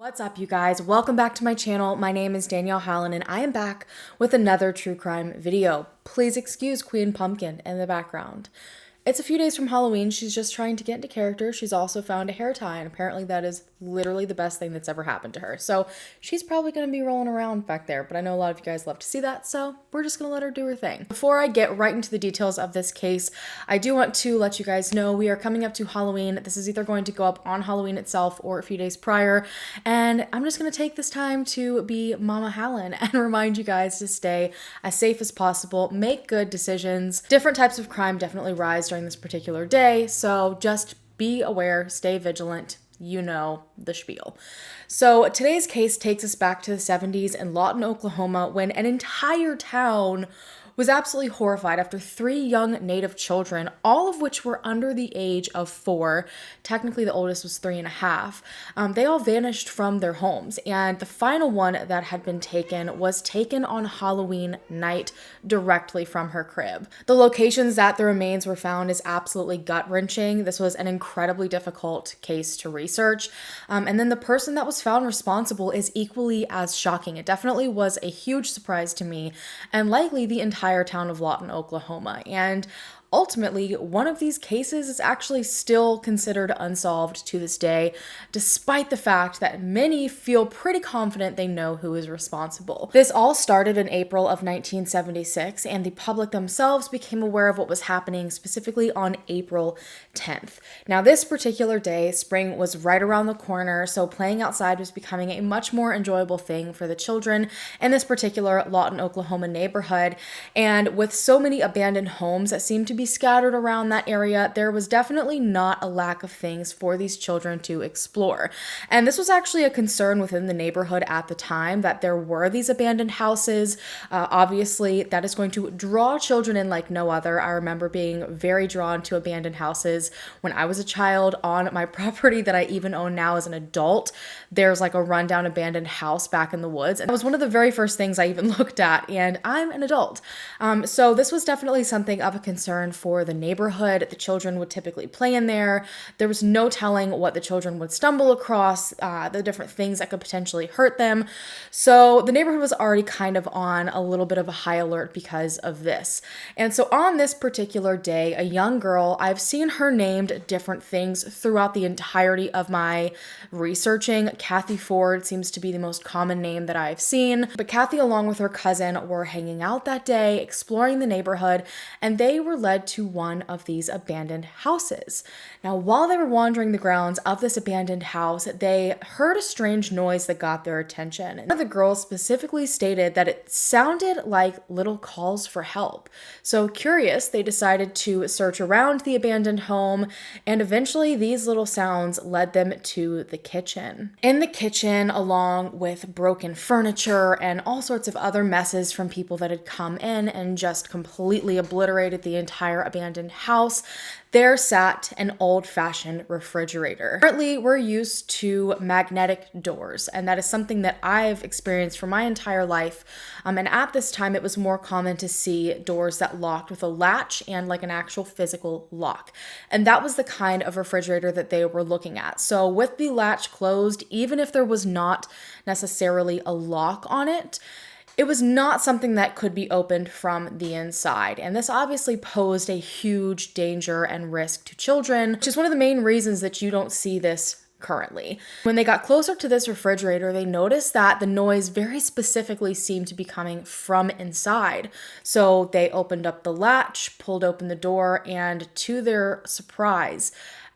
What's up, you guys? Welcome back to my channel. My name is Danielle Hallan and I am back with another true crime video. Please excuse Queen Pumpkin in the background. It's a few days from Halloween. She's just trying to get into character. She's also found a hair tie, and apparently that is literally the best thing that's ever happened to her. So she's probably going to be rolling around back there, but I know a lot of you guys love to see that, so we're just going to let her do her thing. Before I get right into the details of this case, I do want to let you guys know we are coming up to Halloween. This is either going to go up on Halloween itself or a few days prior, and I'm just going to take this time to be Mama Hallan and remind you guys to stay as safe as possible, make good decisions. Different types of crime definitely rise during this particular day, so just be aware, stay vigilant, you know the spiel. So today's case takes us back to the 70s in Lawton, Oklahoma, when an entire town was absolutely horrified after 3 young Native children, all of which were under the age of 4. Technically, the oldest was 3.5. They all vanished from their homes, and the final one that had been taken was taken on Halloween night directly from her crib. The locations that the remains were found is absolutely gut-wrenching. This was an incredibly difficult case to research. And then the person that was found responsible is equally as shocking. It definitely was a huge surprise to me, and likely the entire town of Lawton, Oklahoma. And ultimately, one of these cases is actually still considered unsolved to this day, despite the fact that many feel pretty confident they know who is responsible. This all started in April of 1976, and the public themselves became aware of what was happening specifically on April 10th. Now, this particular day, spring was right around the corner, so playing outside was becoming a much more enjoyable thing for the children in this particular Lawton, Oklahoma neighborhood. And with so many abandoned homes that seemed to be scattered around that area, there was definitely not a lack of things for these children to explore. And this was actually a concern within the neighborhood at the time, that there were these abandoned houses. Obviously, that is going to draw children in like no other. I remember being very drawn to abandoned houses when I was a child. On my property that I even own now as an adult, there's like a rundown abandoned house back in the woods. And it was one of the very first things I even looked at, and I'm an adult. So this was definitely something of a concern for the neighborhood. The children would typically play in there. There was no telling what the children would stumble across, the different things that could potentially hurt them. So the neighborhood was already kind of on a little bit of a high alert because of this. And so on this particular day, a young girl, I've seen her named different things throughout the entirety of my researching. Kathy Ford seems to be the most common name that I've seen. But Kathy, along with her cousin, were hanging out that day, exploring the neighborhood, and they were led to one of these abandoned houses. Now, while they were wandering the grounds of this abandoned house, they heard a strange noise that got their attention. And one of the girls specifically stated that it sounded like little calls for help. So curious, they decided to search around the abandoned home, and eventually these little sounds led them to the kitchen. In the kitchen, along with broken furniture and all sorts of other messes from people that had come in and just completely obliterated the entire abandoned house, there sat an old-fashioned refrigerator. Currently, we're used to magnetic doors, and that is something that I've experienced for my entire life. And at this time, it was more common to see doors that locked with a latch and like an actual physical lock. And that was the kind of refrigerator that they were looking at. So with the latch closed, even if there was not necessarily a lock on it, it was not something that could be opened from the inside. And this obviously posed a huge danger and risk to children, which is one of the main reasons that you don't see this currently. When they got closer to this refrigerator, they noticed that the noise very specifically seemed to be coming from inside. So they opened up the latch, pulled open the door, and to their surprise,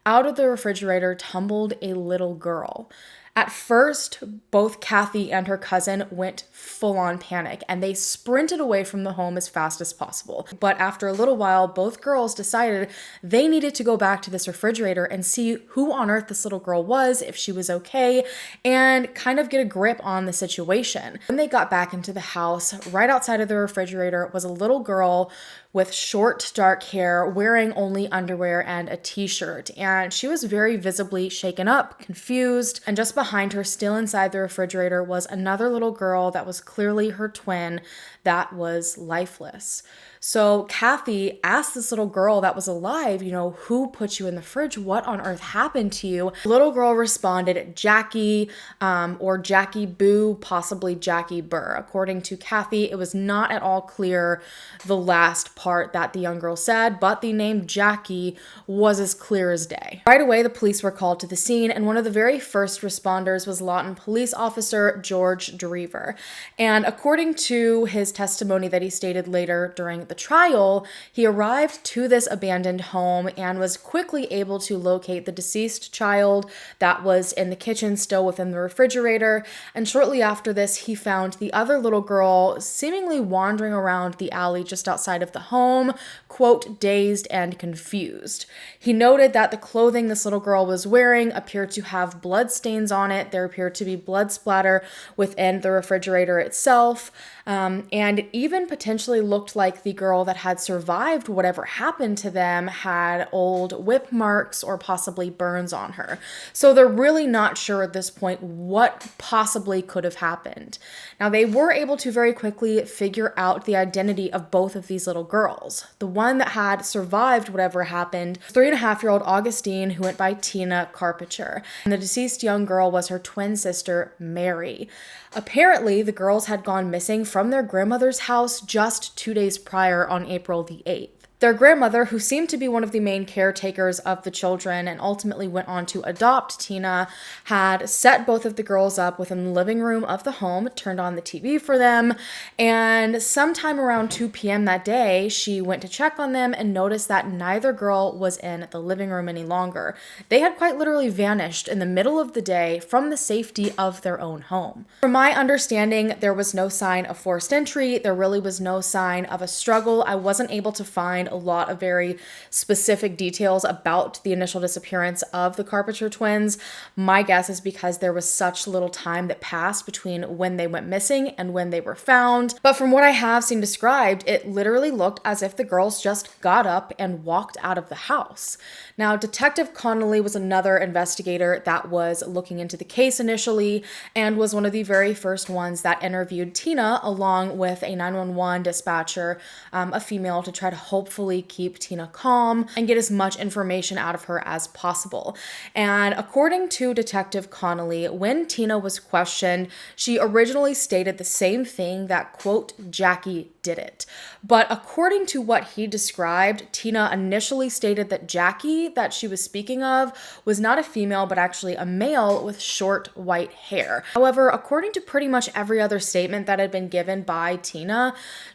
out of the refrigerator tumbled a little girl. At first, both Kathy and her cousin went full-on panic, and they sprinted away from the home as fast as possible. But after a little while, both girls decided they needed to go back to this refrigerator and see who on earth this little girl was, if she was okay, and kind of get a grip on the situation. When they got back into the house, right outside of the refrigerator was a little girl with short, dark hair, wearing only underwear and a t-shirt. And she was very visibly shaken up, confused, and just behind behind her, still inside the refrigerator, was another little girl that was clearly her twin that was lifeless. So Kathy asked this little girl that was alive, who put you in the fridge? What on earth happened to you? The little girl responded, Jackie, or Jackie Boo, possibly Jackie Burr. According to Kathy, it was not at all clear the last part that the young girl said, but the name Jackie was as clear as day. Right away, the police were called to the scene, and one of the very first responders was Lawton police officer George Drever. And according to his testimony that he stated later during the trial, he arrived to this abandoned home and was quickly able to locate the deceased child that was in the kitchen, still within the refrigerator. And shortly after this, he found the other little girl seemingly wandering around the alley just outside of the home, quote, dazed and confused. He noted that the clothing this little girl was wearing appeared to have blood stains on it. There appeared to be blood splatter within the refrigerator itself. And it even potentially looked like the girl that had survived whatever happened to them had old whip marks or possibly burns on her. So they're really not sure at this point what possibly could have happened. Now, they were able to very quickly figure out the identity of both of these little girls. The one that had survived whatever happened, 3.5-year-old Augustine, who went by Tina Carpitcher, and the deceased young girl was her twin sister, Mary. Apparently, the girls had gone missing from their grandmother's house just 2 days prior on April the 8th. Their grandmother, who seemed to be one of the main caretakers of the children and ultimately went on to adopt Tina, had set both of the girls up within the living room of the home, turned on the TV for them, and sometime around 2 p.m. that day, she went to check on them and noticed that neither girl was in the living room any longer. They had quite literally vanished in the middle of the day from the safety of their own home. From my understanding, there was no sign of forced entry. There really was no sign of a struggle. I wasn't able to find a lot of very specific details about the initial disappearance of the Carpitcher twins. My guess is because there was such little time that passed between when they went missing and when they were found. But from what I have seen described, it literally looked as if the girls just got up and walked out of the house. Now, Detective Connolly was another investigator that was looking into the case initially and was one of the very first ones that interviewed Tina along with a 911 dispatcher, a female, to try to hopefully keep Tina calm and get as much information out of her as possible. And according to Detective Connolly, when Tina was questioned, she originally stated the same thing, that, quote, Jackie did it. But according to what he described, Tina initially stated that Jackie that she was speaking of was not a female, but actually a male with short white hair. However, according to pretty much every other statement that had been given by Tina,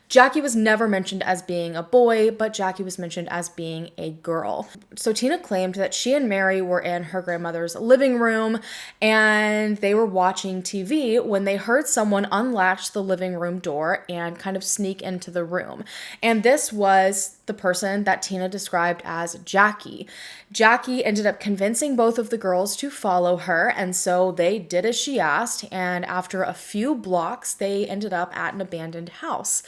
Jackie was never mentioned as being a boy, but Jackie was mentioned as being a girl. So Tina claimed that she and Mary were in her grandmother's living room and they were watching TV when they heard someone unlatch the living room door and kind of sneak into the room. And this was the person that Tina described as Jackie. Jackie ended up convincing both of the girls to follow her, and so they did as she asked, and after a few blocks, they ended up at an abandoned house.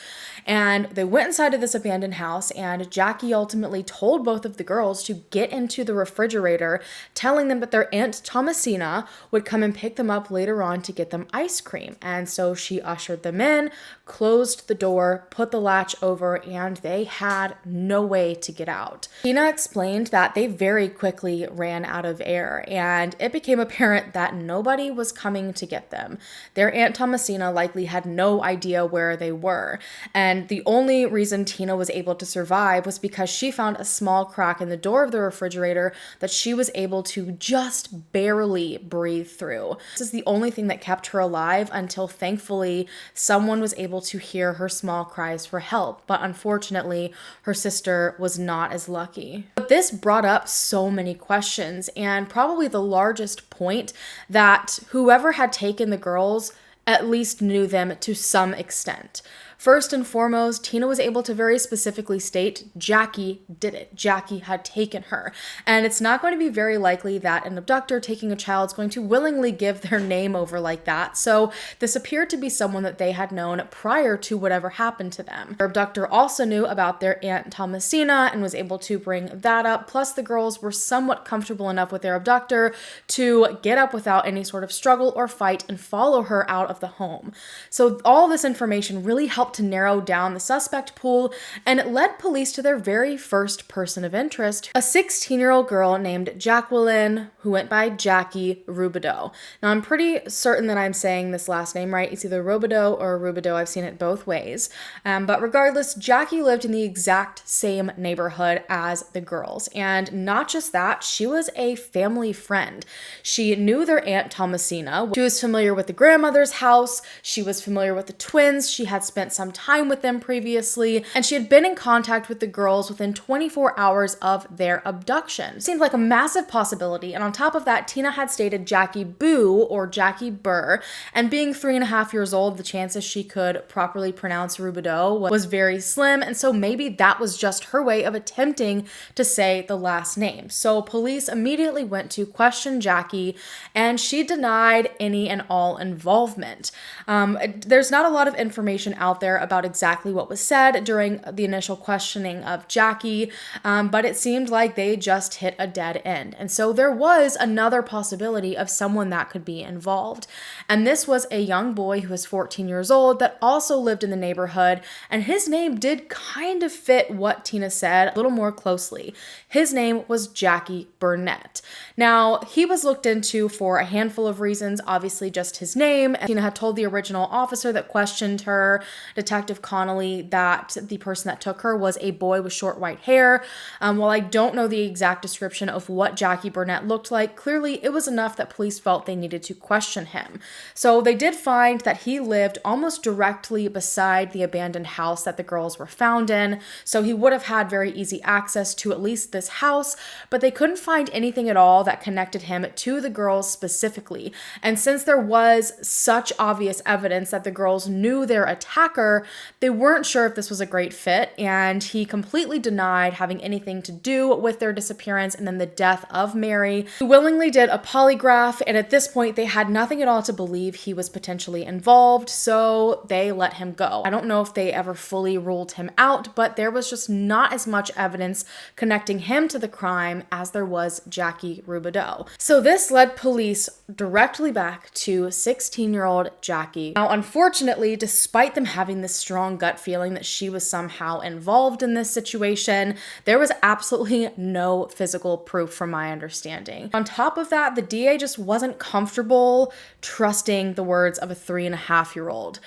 And they went inside of this abandoned house, and Jackie ultimately told both of the girls to get into the refrigerator, telling them that their Aunt Thomasina would come and pick them up later on to get them ice cream. And so she ushered them in, closed the door, put the latch over, and they had no way to get out. Tina explained that they very quickly ran out of air, and it became apparent that nobody was coming to get them. Their Aunt Thomasina likely had no idea where they were, and the only reason Tina was able to survive was because she found a small crack in the door of the refrigerator that she was able to just barely breathe through. This is the only thing that kept her alive until, thankfully, someone was able to hear her small cries for help, but unfortunately, her sister was not as lucky. But this brought up so many questions, and probably the largest point, that whoever had taken the girls at least knew them to some extent. First and foremost, Tina was able to very specifically state Jackie did it. Jackie had taken her. And it's not going to be very likely that an abductor taking a child is going to willingly give their name over like that. So this appeared to be someone that they had known prior to whatever happened to them. Their abductor also knew about their Aunt Thomasina and was able to bring that up. Plus, the girls were somewhat comfortable enough with their abductor to get up without any sort of struggle or fight and follow her out of the home. So all this information really helped to narrow down the suspect pool, and it led police to their very first person of interest, a 16-year-old girl named Jacqueline, who went by Jackie Rubidoux. Now, I'm pretty certain that I'm saying this last name right. It's either Rubidoux or Rubidoux. I've seen it both ways. But regardless, Jackie lived in the exact same neighborhood as the girls. And not just that, she was a family friend. She knew their Aunt Thomasina. She was familiar with the grandmother's house. She was familiar with the twins. She had spent some time with them previously, and she had been in contact with the girls within 24 hours of their abduction. It seemed like a massive possibility, and on top of that, Tina had stated Jackie Boo or Jackie Burr, and being 3.5 years old, the chances she could properly pronounce Rubidoux was very slim, and so maybe that was just her way of attempting to say the last name. So police immediately went to question Jackie, and she denied any and all involvement. There's not a lot of information out there about exactly what was said during the initial questioning of Jackie, but it seemed like they just hit a dead end. And so there was another possibility of someone that could be involved. And this was a young boy who was 14 years old that also lived in the neighborhood, and his name did kind of fit what Tina said a little more closely. His name was Jackie Burnett. Now, he was looked into for a handful of reasons, obviously just his name. Tina had told the original officer that questioned her, Detective Connolly, that the person that took her was a boy with short white hair. While I don't know the exact description of what Jackie Burnett looked like, clearly it was enough that police felt they needed to question him. So they did find that he lived almost directly beside the abandoned house that the girls were found in, so he would have had very easy access to at least this house, but they couldn't find anything at all that connected him to the girls specifically. And since there was such obvious evidence that the girls knew their attacker, they weren't sure if this was a great fit, and he completely denied having anything to do with their disappearance and then the death of Mary. He willingly did a polygraph, and at this point they had nothing at all to believe he was potentially involved, so they let him go. I don't know if they ever fully ruled him out, but there was just not as much evidence connecting him to the crime as there was Jackie Rubidoux. So this led police directly back to 16-year-old Jackie. Now, unfortunately, despite them having this strong gut feeling that she was somehow involved in this situation, there was absolutely no physical proof from my understanding. On top of that, the DA just wasn't comfortable trusting the words of a 3.5-year-old.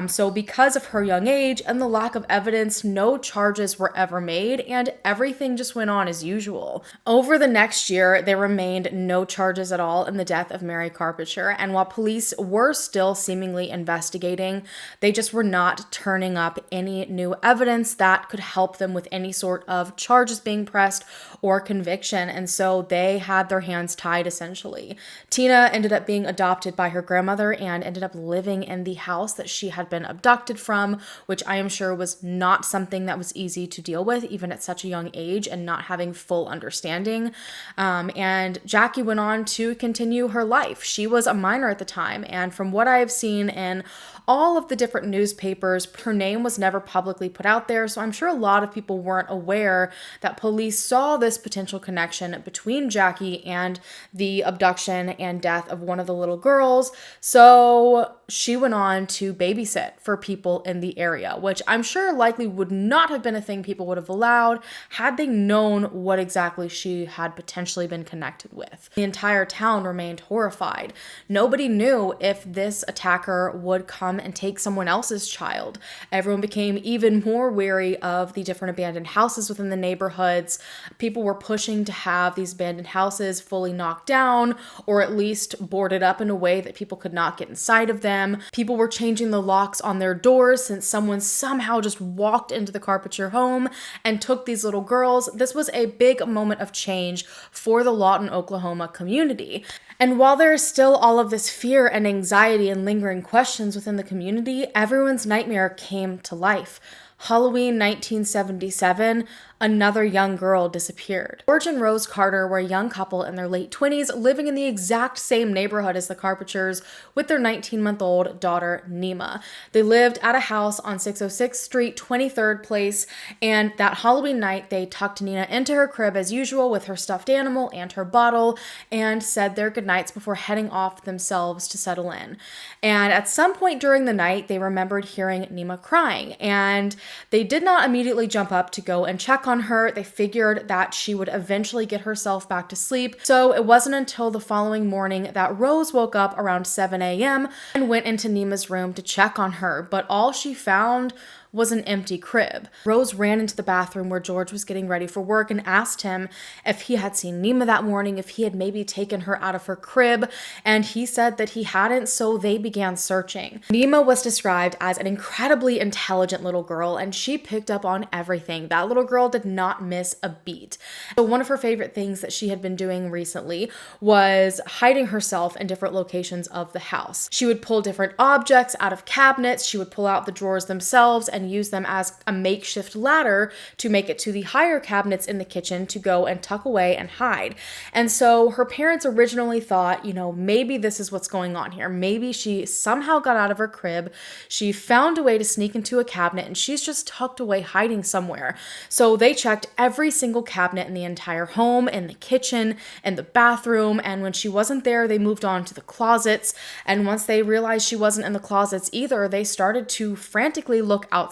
So because of her young age and the lack of evidence, no charges were ever made, and everything just went on as usual. Over the next year, there remained no charges at all in the death of Mary Carpitcher, and while police were still seemingly investigating, they just were not turning up any new evidence that could help them with any sort of charges being pressed or conviction, and so they had their hands tied essentially. Tina ended up being adopted by her grandmother and ended up living in the house that she had been abducted from, which I am sure was not something that was easy to deal with even at such a young age and not having full understanding. And Jackie went on to continue her life. She was a minor at the time, and from what I have seen in all of the different newspapers, her name was never publicly put out there, so I'm sure a lot of people weren't aware that police saw this potential connection between Jackie and the abduction and death of one of the little girls. So she went on to babysit for people in the area, which I'm sure likely would not have been a thing people would have allowed had they known what exactly she had potentially been connected with. The entire town remained horrified. Nobody knew if this attacker would come and take someone else's child. Everyone became even more wary of the different abandoned houses within the neighborhoods. People were pushing to have these abandoned houses fully knocked down or at least boarded up in a way that people could not get inside of them. them. People were changing the locks on their doors since someone somehow just walked into the Carpitcher home and took these little girls. This was a big moment of change for the Lawton, Oklahoma community. And while there is still all of this fear and anxiety and lingering questions within the community, everyone's nightmare came to life. Halloween 1977, another young girl disappeared. George and Rose Carter were a young couple in their late 20s living in the exact same neighborhood as the Carpitchers with their 19-month-old daughter, Nema. They lived at a house on 606th Street, 23rd Place, and that Halloween night, they tucked Nina into her crib as usual with her stuffed animal and her bottle and said their goodnights before heading off themselves to settle in. And at some point during the night, they remembered hearing Nema crying, and they did not immediately jump up to go and check on her. They figured that she would eventually get herself back to sleep. So it wasn't until the following morning that Rose woke up around 7 a.m. and went into Nema's room to check on her, but all she found was an empty crib. Rose ran into the bathroom where George was getting ready for work and asked him if he had seen Nema that morning, if he had maybe taken her out of her crib, and he said that he hadn't, so they began searching. Nema was described as an incredibly intelligent little girl, and she picked up on everything. That little girl did not miss a beat. So one of her favorite things that she had been doing recently was hiding herself in different locations of the house. She would pull different objects out of cabinets, she would pull out the drawers themselves, and use them as a makeshift ladder to make it to the higher cabinets in the kitchen to go and tuck away and hide. And so her parents originally thought, maybe this is what's going on here. Maybe she somehow got out of her crib, she found a way to sneak into a cabinet, and she's just tucked away hiding somewhere. So they checked every single cabinet in the entire home, in the kitchen, in the bathroom, and when she wasn't there, they moved on to the closets. And once they realized she wasn't in the closets either, they started to frantically look outside.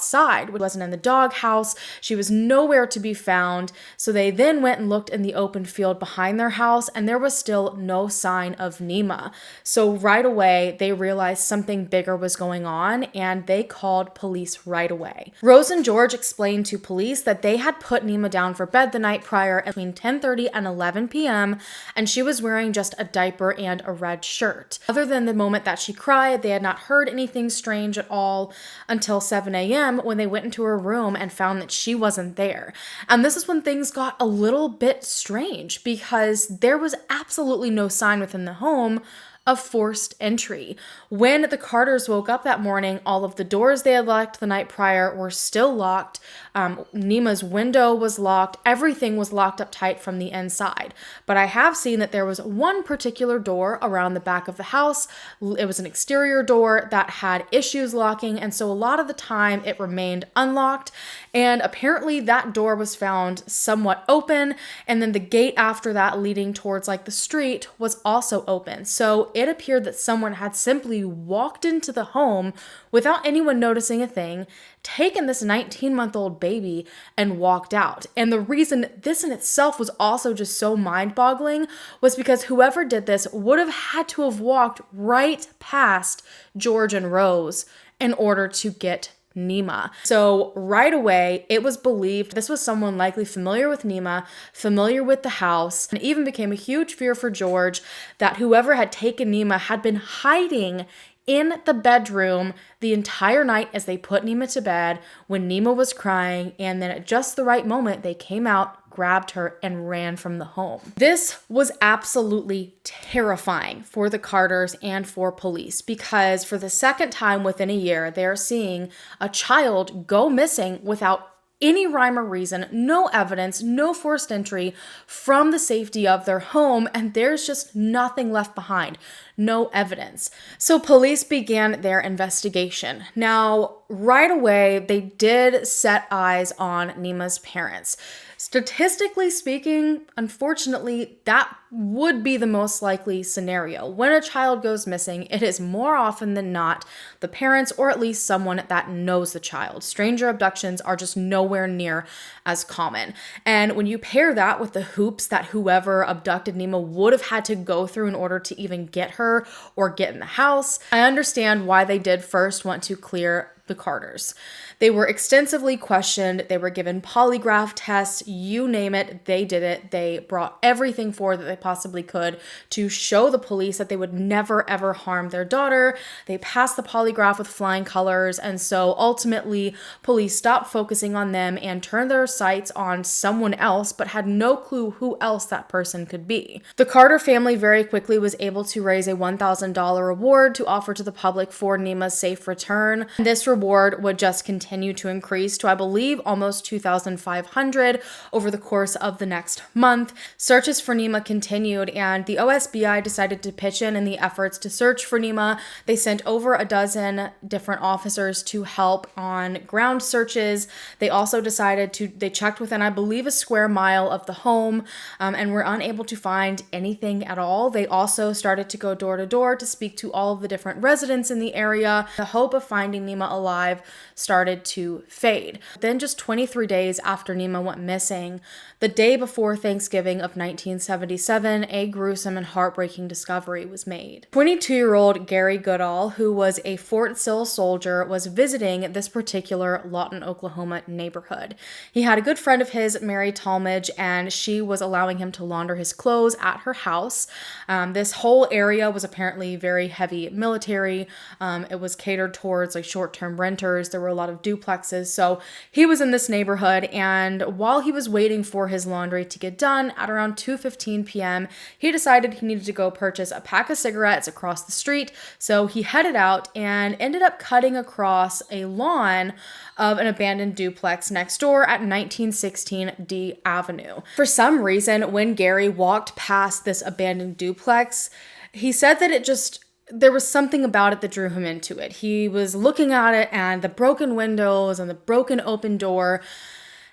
It wasn't in the doghouse. She was nowhere to be found. So they then went and looked in the open field behind their house, and there was still no sign of Nema. So right away, they realized something bigger was going on, and they called police right away. Rose and George explained to police that they had put Nema down for bed the night prior between 10:30 and 11 p.m., and she was wearing just a diaper and a red shirt. Other than the moment that she cried, they had not heard anything strange at all until 7 a.m. when they went into her room and found that she wasn't there. And this is when things got a little bit strange because there was absolutely no sign within the home of forced entry. When the Carters woke up that morning, all of the doors they had locked the night prior were still locked. Nema's window was locked. Everything was locked up tight from the inside. But I have seen that there was one particular door around the back of the house. It was an exterior door that had issues locking, and so a lot of the time it remained unlocked. And apparently that door was found somewhat open, and then the gate after that leading towards the street was also open. So it appeared that someone had simply walked into the home without anyone noticing a thing, taken this 19-month-old baby, and walked out. And the reason this in itself was also just so mind-boggling was because whoever did this would have had to have walked right past George and Rose in order to get Nema. So right away, it was believed this was someone likely familiar with Nema, familiar with the house, and it even became a huge fear for George that whoever had taken Nema had been hiding in the bedroom the entire night as they put Nema to bed when Nema was crying, and then at just the right moment, they came out, grabbed her, and ran from the home. This was absolutely terrifying for the Carters and for police because for the second time within a year, they're seeing a child go missing without any rhyme or reason, no evidence, no forced entry from the safety of their home, and there's just nothing left behind, no evidence. So police began their investigation. Now, right away, they did set eyes on Nema's parents. Statistically speaking, unfortunately, that would be the most likely scenario. When a child goes missing, it is more often than not the parents or at least someone that knows the child. Stranger abductions are just nowhere near as common. And when you pair that with the hoops that whoever abducted Nema would have had to go through in order to even get her or get in the house, I understand why they did first want to clear the Carters. They were extensively questioned. They were given polygraph tests, you name it, they did it. They brought everything forward that they possibly could to show the police that they would never ever harm their daughter. They passed the polygraph with flying colors, and so ultimately police stopped focusing on them and turned their sights on someone else, but had no clue who else that person could be. The Carter family very quickly was able to raise a $1,000 reward to offer to the public for Nema's safe return. This reward would just continue to increase to, I believe, almost $2,500 over the course of the next month. Searches for Nema continued, and the OSBI decided to pitch in the efforts to search for Nema. They sent over a dozen different officers to help on ground searches. They also they checked within, I believe, a square mile of the home, and were unable to find anything at all. They also started to go door to door to speak to all of the different residents in the area. The hope of finding Nema alive started to fade. Then just 23 days after Nema went missing, the day before Thanksgiving of 1977, a gruesome and heartbreaking discovery was made. 22-year-old Gary Goodall, who was a Fort Sill soldier, was visiting this particular Lawton, Oklahoma neighborhood. He had a good friend of his, Mary Talmadge, and she was allowing him to launder his clothes at her house. This whole area was apparently very heavy military. It was catered towards like short-term renters. There were a lot of duplexes. So he was in this neighborhood, and while he was waiting for his laundry to get done at around 2:15 p.m., he decided he needed to go purchase a pack of cigarettes across the street. So he headed out and ended up cutting across a lawn of an abandoned duplex next door at 1916 D Avenue. For some reason, when Gary walked past this abandoned duplex, he said that there was something about it that drew him into it. He was looking at it and the broken windows and the broken open door.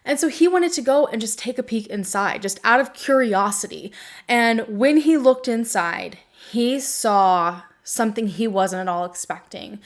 And so he wanted to go and just take a peek inside, just out of curiosity. And when he looked inside, he saw something he wasn't at all expecting.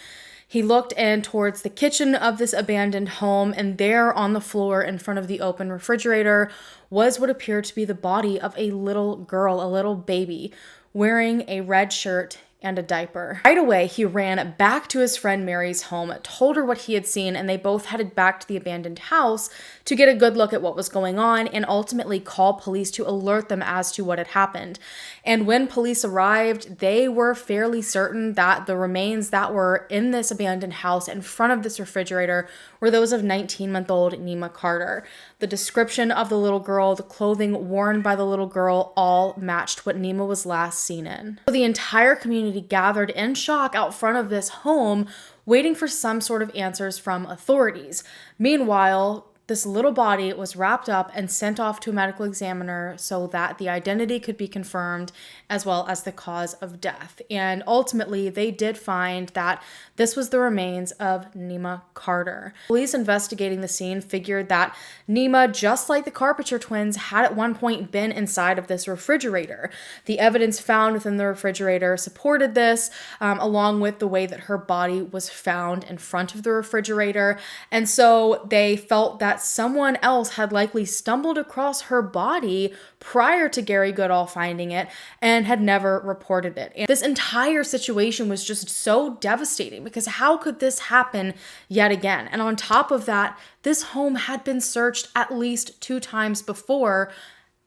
He looked in towards the kitchen of this abandoned home, and there on the floor in front of the open refrigerator was what appeared to be the body of a little girl, a little baby, wearing a red shirt and a diaper. Right away, he ran back to his friend Mary's home, told her what he had seen, and they both headed back to the abandoned house to get a good look at what was going on and ultimately call police to alert them as to what had happened. And when police arrived, they were fairly certain that the remains that were in this abandoned house in front of this refrigerator were those of 19-month-old Nima Carter. The description of the little girl, the clothing worn by the little girl, all matched what Nema was last seen in. So the entire community gathered in shock out front of this home, waiting for some sort of answers from authorities. Meanwhile, this little body was wrapped up and sent off to a medical examiner so that the identity could be confirmed as well as the cause of death. And ultimately, they did find that this was the remains of Nema Carter. Police investigating the scene figured that Nema, just like the Carpitcher twins, had at one point been inside of this refrigerator. The evidence found within the refrigerator supported this, along with the way that her body was found in front of the refrigerator. And so they felt that someone else had likely stumbled across her body prior to Gary Goodall finding it and had never reported it. And this entire situation was just so devastating because how could this happen yet again? And on top of that, this home had been searched at least 2 times before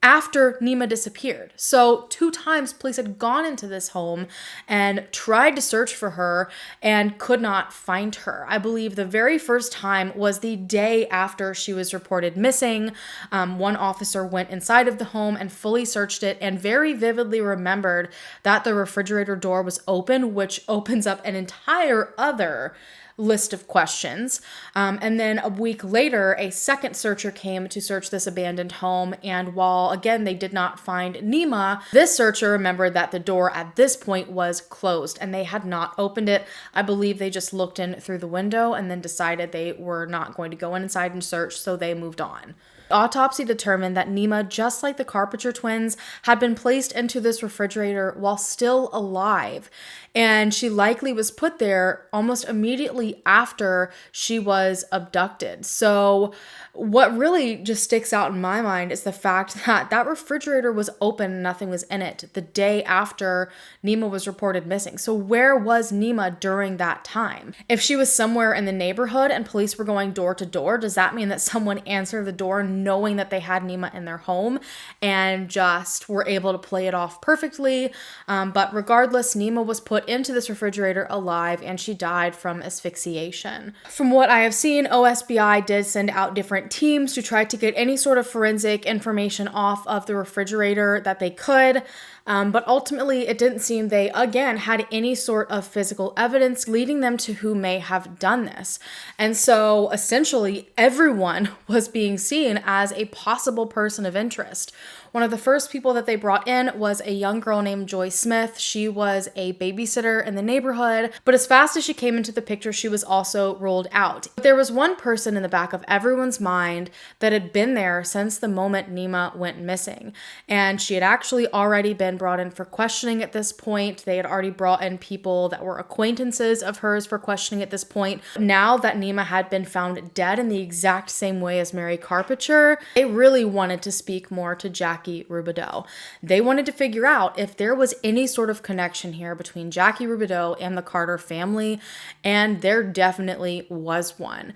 after Nema disappeared. So 2 times police had gone into this home and tried to search for her and could not find her. I believe the very first time was the day after she was reported missing. One officer went inside of the home and fully searched it and very vividly remembered that the refrigerator door was open, which opens up an entire other list of questions. And then a week later, a second searcher came to search this abandoned home. And while, again, they did not find Nema, this searcher remembered that the door at this point was closed and they had not opened it. I believe they just looked in through the window and then decided they were not going to go inside and search, so they moved on. Autopsy determined that Nema, just like the Carpitcher twins, had been placed into this refrigerator while still alive. And she likely was put there almost immediately after she was abducted. So what really just sticks out in my mind is the fact that that refrigerator was open and nothing was in it the day after Nema was reported missing. So where was Nema during that time? If she was somewhere in the neighborhood and police were going door to door, does that mean that someone answered the door knowing that they had Nema in their home and just were able to play it off perfectly? But regardless, Nema was put into this refrigerator alive and she died from asphyxiation. From what I have seen, OSBI did send out different teams to try to get any sort of forensic information off of the refrigerator that they could. But ultimately, it didn't seem they, again, had any sort of physical evidence leading them to who may have done this. And so, essentially, everyone was being seen as a possible person of interest. One of the first people that they brought in was a young girl named Joy Smith. She was a babysitter in the neighborhood, but as fast as she came into the picture, she was also ruled out. There was one person in the back of everyone's mind that had been there since the moment Nema went missing, and she had actually already been brought in for questioning at this point. They had already brought in people that were acquaintances of hers for questioning at this point. Now that Nema had been found dead in the exact same way as Mary Carpitcher, they really wanted to speak more to Jackie Rubidoux. They wanted to figure out if there was any sort of connection here between Jackie Rubidoux and the Carter family, and there definitely was one.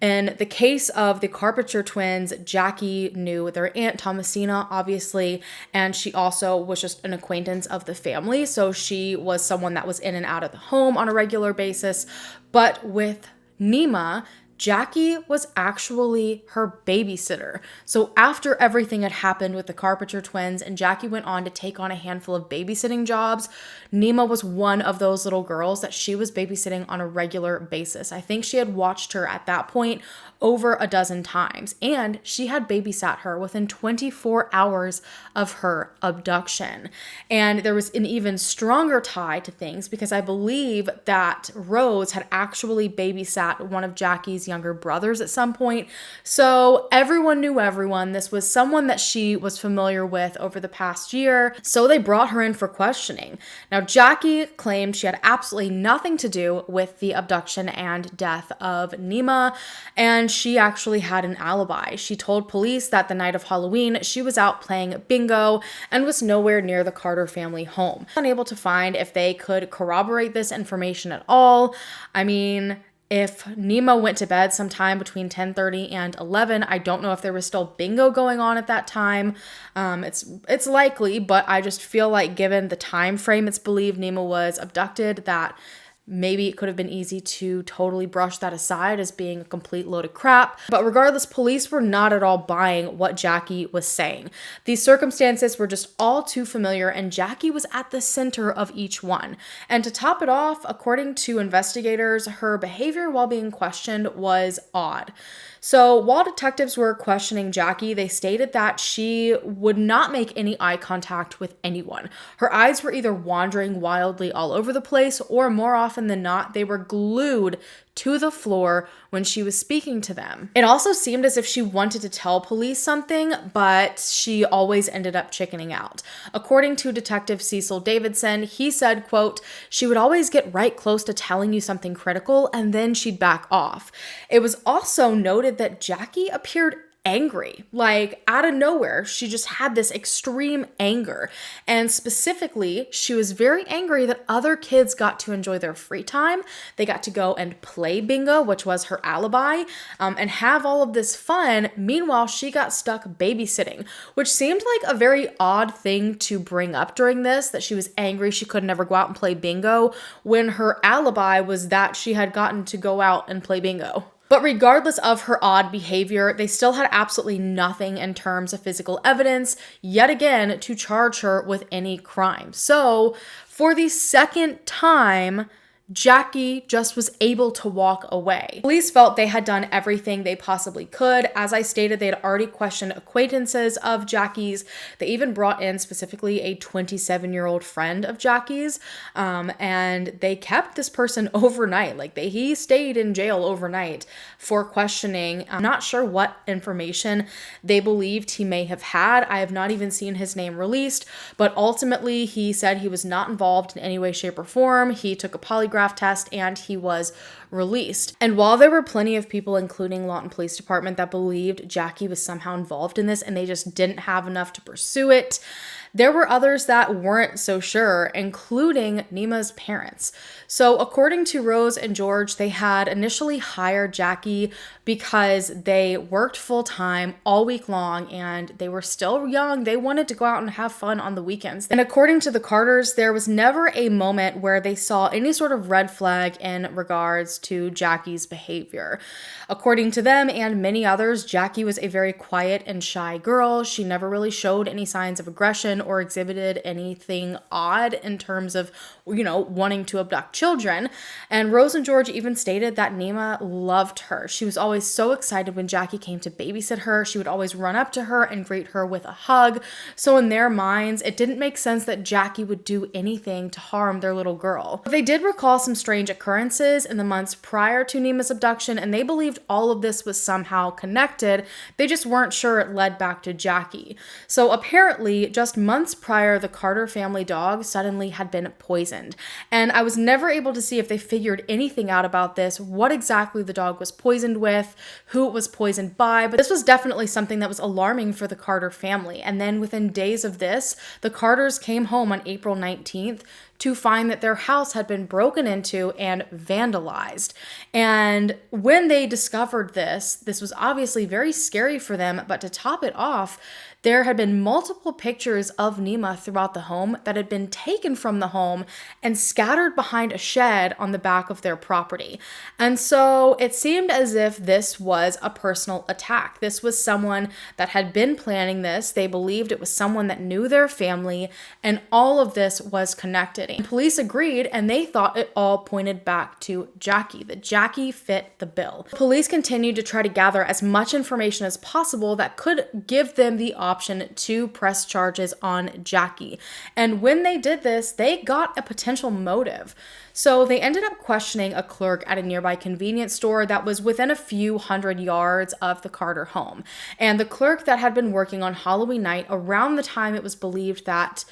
In the case of the Carpitcher twins, Jackie knew their aunt Thomasina, obviously, and she also was just an acquaintance of the family, so she was someone that was in and out of the home on a regular basis. But with Nema, Jackie was actually her babysitter. So after everything had happened with the Carpitcher twins and Jackie went on to take on a handful of babysitting jobs, Nema was one of those little girls that she was babysitting on a regular basis. I think she had watched her at that point over a dozen times, and she had babysat her within 24 hours of her abduction. And there was an even stronger tie to things because I believe that Rose had actually babysat one of Jackie's younger brothers at some point. So everyone knew everyone. This was someone that she was familiar with over the past year. So they brought her in for questioning. Now, Jackie claimed she had absolutely nothing to do with the abduction and death of Nema, and she actually had an alibi. She told police that the night of Halloween, she was out playing bingo and was nowhere near the Carter family home. Unable to find if they could corroborate this information at all. I mean, if Nema went to bed sometime between 10:30 and 11, I don't know if there was still bingo going on at that time. It's likely, but I just feel like given the time frame it's believed Nema was abducted, that maybe it could have been easy to totally brush that aside as being a complete load of crap. But regardless, police were not at all buying what Jackie was saying. These circumstances were just all too familiar, and Jackie was at the center of each one. And to top it off, according to investigators, her behavior while being questioned was odd. So while detectives were questioning Jackie, they stated that she would not make any eye contact with anyone. Her eyes were either wandering wildly all over the place, or more often than not, they were glued to the floor when she was speaking to them. It also seemed as if she wanted to tell police something, but she always ended up chickening out. According to Detective Cecil Davidson, he said, quote, "She would always get right close to telling you something critical and then she'd back off." It was also noted that Jackie appeared angry, like out of nowhere. She just had this extreme anger. And specifically, she was very angry that other kids got to enjoy their free time. They got to go and play bingo, which was her alibi, and have all of this fun. Meanwhile, she got stuck babysitting, which seemed like a very odd thing to bring up during this, that she was angry she could never go out and play bingo when her alibi was that she had gotten to go out and play bingo. But regardless of her odd behavior, they still had absolutely nothing in terms of physical evidence, yet again, to charge her with any crime. So, for the second time, Jackie just was able to walk away. Police felt they had done everything they possibly could. As I stated, they had already questioned acquaintances of Jackie's. They even brought in specifically a 27-year-old friend of Jackie's, and they kept this person overnight. Like he stayed in jail overnight for questioning. I'm not sure what information they believed he may have had. I have not even seen his name released, but ultimately he said he was not involved in any way, shape, or form. He took a polygraph test and he was released. And while there were plenty of people, including Lawton Police Department, that believed Jackie was somehow involved in this and they just didn't have enough to pursue it, there were others that weren't so sure, including Nema's parents. So according to Rose and George, they had initially hired Jackie because they worked full-time all week long and they were still young. They wanted to go out and have fun on the weekends. And according to the Carters, there was never a moment where they saw any sort of red flag in regards to Jackie's behavior. According to them and many others, Jackie was a very quiet and shy girl. She never really showed any signs of aggression or exhibited anything odd in terms of, wanting to abduct children. And Rose and George even stated that Nema loved her. She was always so excited when Jackie came to babysit her. She would always run up to her and greet her with a hug. So in their minds, it didn't make sense that Jackie would do anything to harm their little girl. They did recall some strange occurrences in the months prior to Nema's abduction, and they believed all of this was somehow connected. They just weren't sure it led back to Jackie. So apparently, just months prior, the Carter family dog suddenly had been poisoned. And I was never able to see if they figured anything out about this, what exactly the dog was poisoned with, who it was poisoned by, but this was definitely something that was alarming for the Carter family. And then within days of this, the Carters came home on April 19th to find that their house had been broken into and vandalized. And when they discovered this was obviously very scary for them, but to top it off, there had been multiple pictures of Nema throughout the home that had been taken from the home and scattered behind a shed on the back of their property. And so it seemed as if this was a personal attack. This was someone that had been planning this. They believed it was someone that knew their family, and all of this was connected. And police agreed, and they thought it all pointed back to Jackie, that Jackie fit the bill. Police continued to try to gather as much information as possible that could give them the option to press charges on Jackie. And when they did this, they got a potential motive. So they ended up questioning a clerk at a nearby convenience store that was within a few hundred yards of the Carter home. And the clerk that had been working on Halloween night around the time it was believed that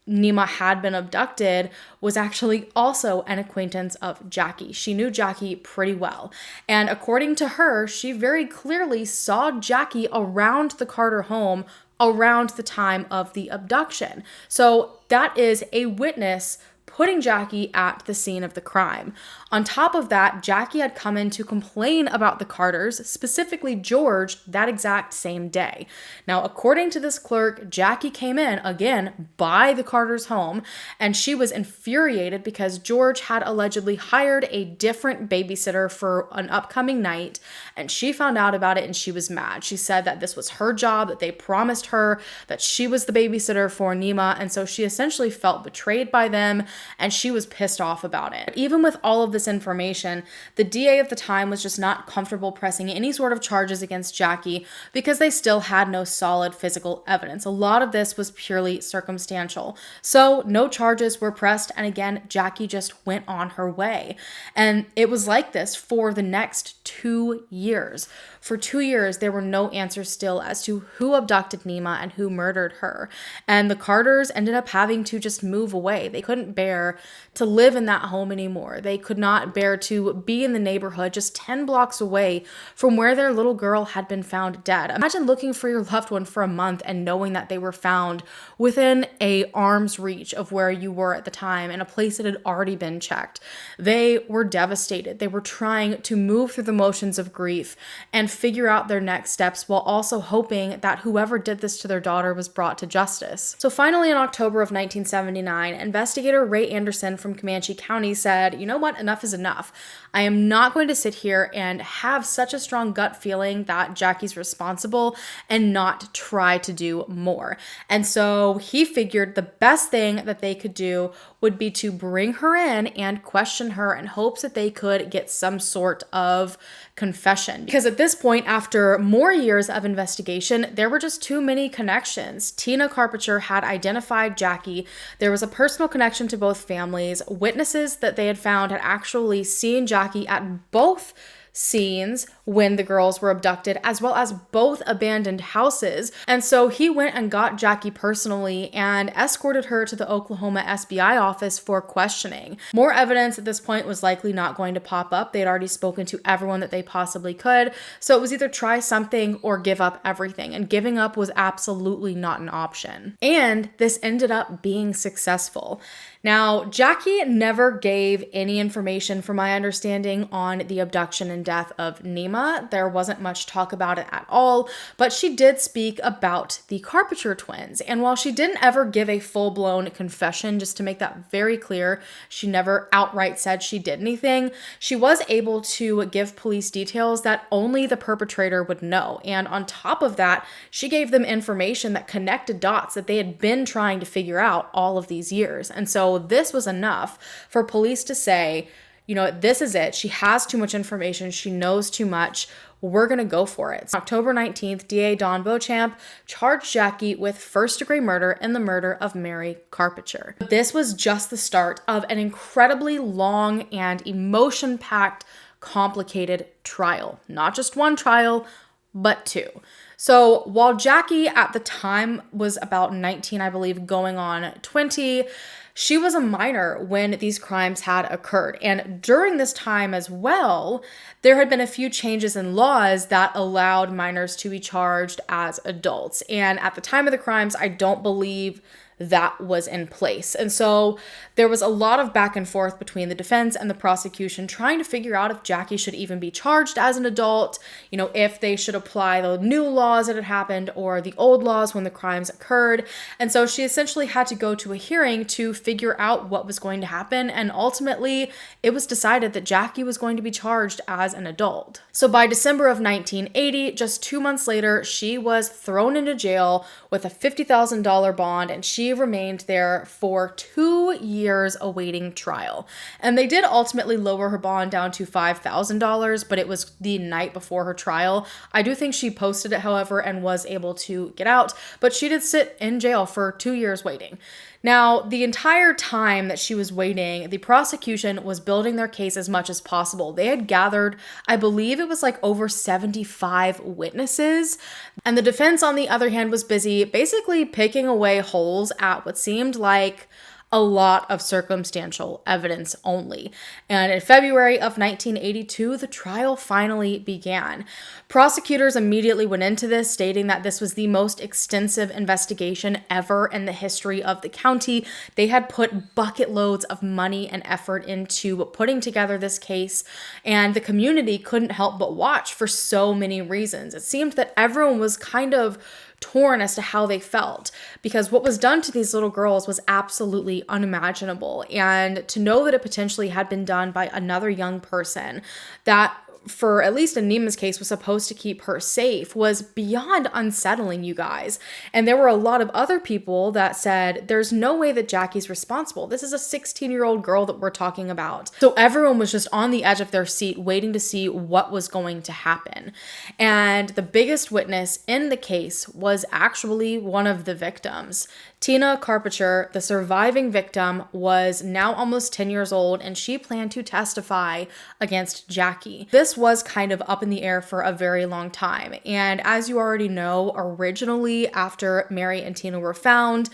Nema had been abducted was actually also an acquaintance of Jackie. She knew Jackie pretty well. And according to her, she very clearly saw Jackie around the Carter home around the time of the abduction. So that is a witness putting Jackie at the scene of the crime. On top of that, Jackie had come in to complain about the Carters, specifically George, that exact same day. Now, according to this clerk, Jackie came in, again, by the Carters' home, and she was infuriated because George had allegedly hired a different babysitter for an upcoming night, and she found out about it and she was mad. She said that this was her job, that they promised her that she was the babysitter for Nema, and so she essentially felt betrayed by them, and she was pissed off about it. But even with all of this information, the DA at the time was just not comfortable pressing any sort of charges against Jackie because they still had no solid physical evidence. A lot of this was purely circumstantial. So no charges were pressed, and again, Jackie just went on her way. And it was like this for the next 2 years. For 2 years, there were no answers still as to who abducted Nema and who murdered her. And the Carters ended up having to just move away. They couldn't bear to live in that home anymore. They could not bear to be in the neighborhood just 10 blocks away from where their little girl had been found dead. Imagine looking for your loved one for a month and knowing that they were found within a arm's reach of where you were at the time in a place that had already been checked. They were devastated. They were trying to move through the motions of grief and figure out their next steps while also hoping that whoever did this to their daughter was brought to justice. So finally, in October of 1979, investigator Ray Anderson from Comanche County said, you know what, enough is enough. I am not going to sit here and have such a strong gut feeling that Jackie's responsible and not try to do more. And so he figured the best thing that they could do would be to bring her in and question her in hopes that they could get some sort of confession. Because at this point, after more years of investigation, there were just too many connections. Tina Carpitcher had identified Jackie. There was a personal connection to both families. Witnesses that they had found had actually seen Jackie at both scenes when the girls were abducted, as well as both abandoned houses. And so he went and got Jackie personally and escorted her to the Oklahoma SBI office for questioning. More evidence at this point was likely not going to pop up. They had already spoken to everyone that they possibly could. So it was either try something or give up everything. And giving up was absolutely not an option. And this ended up being successful. Now, Jackie never gave any information, from my understanding, on the abduction and death of Nema. There wasn't much talk about it at all, but she did speak about the Carpitcher twins. And while she didn't ever give a full-blown confession, just to make that very clear, she never outright said she did anything, she was able to give police details that only the perpetrator would know. And on top of that, she gave them information that connected dots that they had been trying to figure out all of these years. And so this was enough for police to say, you know, this is it. She has too much information. She knows too much. We're going to go for it. October 19th, DA Don Beauchamp charged Jackie with first-degree murder in the murder of Mary Carpitcher. This was just the start of an incredibly long and emotion-packed, complicated trial. Not just one trial, but two. So while Jackie at the time was about 19, I believe, going on 20, she was a minor when these crimes had occurred. And during this time as well, there had been a few changes in laws that allowed minors to be charged as adults. And at the time of the crimes, I don't believe that was in place. And so there was a lot of back and forth between the defense and the prosecution trying to figure out if Jackie should even be charged as an adult, you know, if they should apply the new laws that had happened or the old laws when the crimes occurred. And so she essentially had to go to a hearing to figure out what was going to happen. And ultimately, it was decided that Jackie was going to be charged as an adult. So by December of 1980, just 2 months later, she was thrown into jail with a $50,000 bond, and she remained there for 2 years awaiting trial. And they did ultimately lower her bond down to $5,000, but it was the night before her trial. I do think she posted it, however, and was able to get out, but she did sit in jail for 2 years waiting. Now, the entire time that she was waiting, the prosecution was building their case as much as possible. They had gathered, I believe it was like over 75 witnesses. And the defense, on the other hand, was busy basically picking away holes at what seemed like a lot of circumstantial evidence only. And in February of 1982, the trial finally began. Prosecutors immediately went into this, stating that this was the most extensive investigation ever in the history of the county. They had put bucket loads of money and effort into putting together this case, and the community couldn't help but watch for so many reasons. It seemed that everyone was kind of torn as to how they felt, because what was done to these little girls was absolutely unimaginable. And to know that it potentially had been done by another young person that, for at least in Nema's case, was supposed to keep her safe was beyond unsettling, you guys. And there were a lot of other people that said, there's no way that Jackie's responsible. This is a 16-year-old girl that we're talking about. So everyone was just on the edge of their seat waiting to see what was going to happen. And the biggest witness in the case was actually one of the victims. Tina Carpitcher, the surviving victim, was now almost 10 years old, and she planned to testify against Jackie. This was kind of up in the air for a very long time. And as you already know, originally after Mary and Tina were found,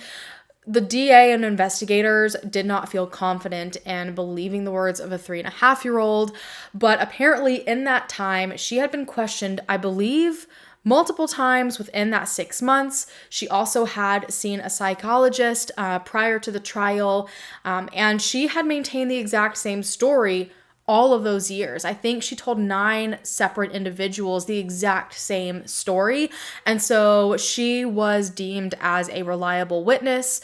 the DA and investigators did not feel confident in believing the words of a 3.5-year-old, but apparently in that time, she had been questioned, I believe, multiple times within that 6 months. She also had seen a psychologist prior to the trial, and she had maintained the exact same story all of those years. I think she told 9 separate individuals the exact same story. And so she was deemed as a reliable witness.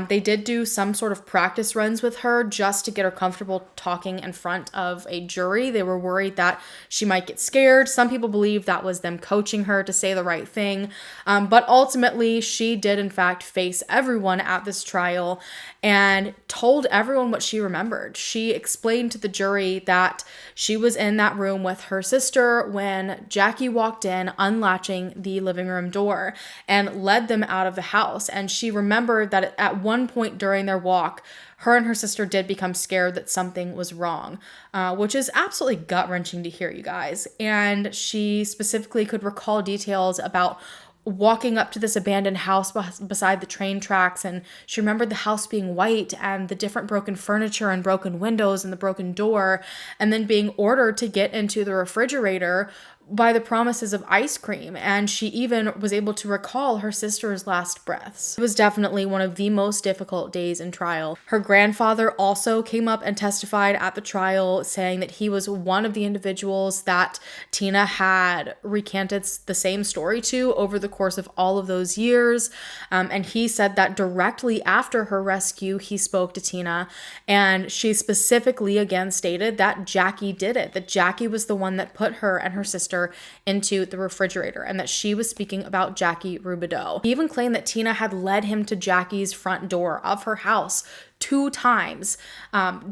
They did do some sort of practice runs with her just to get her comfortable talking in front of a jury. They were worried that she might get scared. Some people believe that was them coaching her to say the right thing. But ultimately, she did in fact face everyone at this trial and told everyone what she remembered. She explained to the jury that she was in that room with her sister when Jackie walked in, unlatching the living room door and led them out of the house. And she remembered that at one point during their walk, her and her sister did become scared that something was wrong, which is absolutely gut-wrenching to hear, you guys. And she specifically could recall details about walking up to this abandoned house beside the train tracks, and she remembered the house being white and the different broken furniture and broken windows and the broken door, and then being ordered to get into the refrigerator by the promises of ice cream. And she even was able to recall her sister's last breaths. It was definitely one of the most difficult days in trial. Her grandfather also came up and testified at the trial, saying that he was one of the individuals that Tina had recanted the same story to over the course of all of those years. And he said that directly after her rescue, he spoke to Tina, and she specifically again stated that Jackie did it, that Jackie was the one that put her and her sister into the refrigerator, and that she was speaking about Jackie Rubidoux. He even claimed that Tina had led him to Jackie's front door of her house 2 times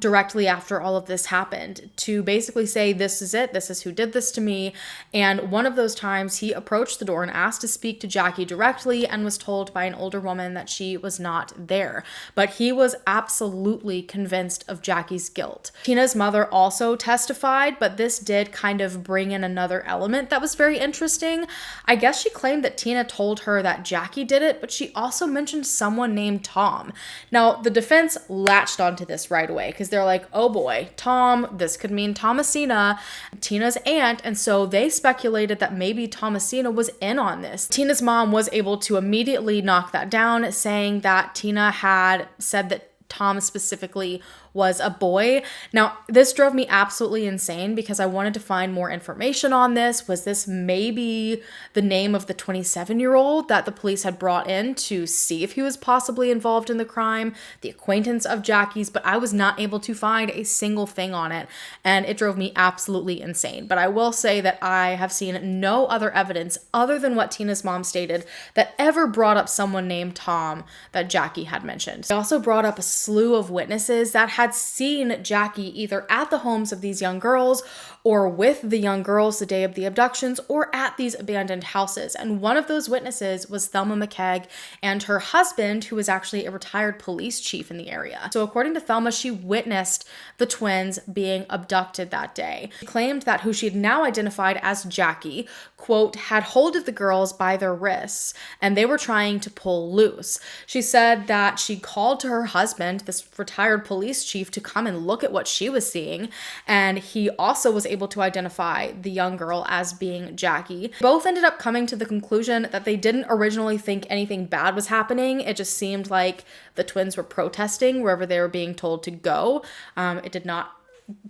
directly after all of this happened to basically say, this is it, this is who did this to me. And one of those times he approached the door and asked to speak to Jackie directly and was told by an older woman that she was not there. But he was absolutely convinced of Jackie's guilt. Tina's mother also testified, but this did kind of bring in another element that was very interesting. I guess she claimed that Tina told her that Jackie did it, but she also mentioned someone named Tom. Now, the defense latched onto this right away because they're like, oh boy, Tom, this could mean Thomasina, Tina's aunt. And so they speculated that maybe Thomasina was in on this. Tina's mom was able to immediately knock that down, saying that Tina had said that Tom specifically was a boy. Now, this drove me absolutely insane because I wanted to find more information on this. Was this maybe the name of the 27-year-old that the police had brought in to see if he was possibly involved in the crime, the acquaintance of Jackie's? But I was not able to find a single thing on it, and it drove me absolutely insane. But I will say that I have seen no other evidence other than what Tina's mom stated that ever brought up someone named Tom that Jackie had mentioned. They also brought up a slew of witnesses that had seen Jackie either at the homes of these young girls or with the young girls the day of the abductions or at these abandoned houses. And one of those witnesses was Thelma McKeag and her husband, who was actually a retired police chief in the area. So according to Thelma, she witnessed the twins being abducted that day. She claimed that who she had now identified as Jackie, quote, had hold of the girls by their wrists and they were trying to pull loose. She said that she called to her husband, this retired police chief, to come and look at what she was seeing, and he also was able to identify the young girl as being Jackie. Both ended up coming to the conclusion that they didn't originally think anything bad was happening. It just seemed like the twins were protesting wherever they were being told to go. It did not